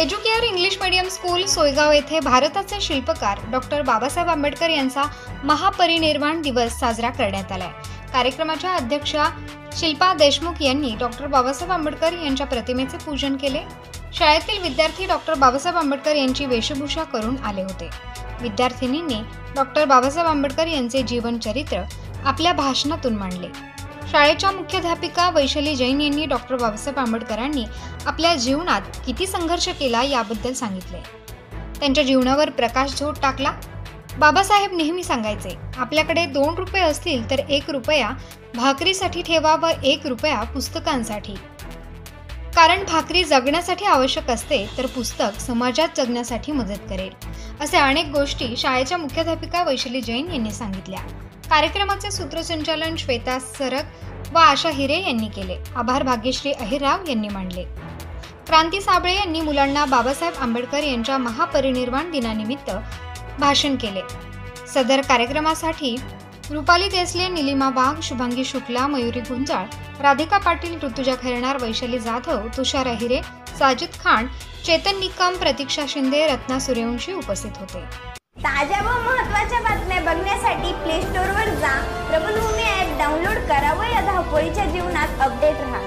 Educare English medium school Soygaon येथे भारताचे शिल्पकार डॉक्टर बाबासाहेब आंबेडकर यांचा महापरिनिर्वाण दिवस साजरा करण्यात आला आहे। कार्यक्रमाच्या अध्यक्षा शिल्पा देशमुख यांनी डॉक्टर बाबासाहेब आंबेडकर यांच्या प्रतिमेचे पूजन केले। शाळेतील विद्यार्थी डॉक्टर बाबासाहेब आंबेडकर यांची वेशभूषा करून आले होते। विद्यार्थिनींनी डॉक्टर बाबासाहेब आंबेडकर यांचे जीवनचरित्र आपल्या भाषणातून मांडले। शाळेच्या मुख्याध्यापिका वैशाली जैन यांनी डॉक्टर बाबासाहेब आंबेडकरांनी आपल्या जीवनात किती संघर्ष केला याबद्दल सांगितले। त्यांच्या जीवनावर प्रकाशझोत टाकला। बाबासाहेब नेहमी सांगायचे, आपल्याकडे 2 रुपये असतील तर 1 रुपया भाकरीसाठी ठेवा व 1 रुपया पुस्तकांसाठी, कारण भाकरी जगण्यासाठी आवश्यक असते तर पुस्तक समाजात जगण्यासाठी मदत करेल। असे अनेक गोष्टी शाळेच्या मुख्याध्यापिका वैशाली जैन यांनी सांगितल्या। कार्यक्रमाचे सूत्रसंचालन श्वेता सरग व आशा हिरे यांनी केले। आभार भाग्यश्री अहिरराव यांनी मांडले। क्रांती साबळे यांनी मुलांना बाबासाहेब आंबेडकर यांच्या महापरिनिर्वाण दिनानिमित्त भाषण केले। सदर कार्यक्रमासाठी रुपाली देसले, निलिमा वाघ, शुभांगी शुक्ला, मयुरी गुंजाळ, राधिका पाटील, ऋतुजा खैरनार, वैशाली जाधव, तुषार अहिरे, साजिद खान, चेतन निकम, प्रतीक्षा शिंदे, रत्ना सूर्यवंशी उपस्थित होते। ताज्या व महत्त्वाच्या बातम्या बघण्यासाठी प्ले स्टोअरवर जा, प्रबलभूमी ॲप डाउनलोड करा व या धावपळीच्या जीवनात अपडेट रहा।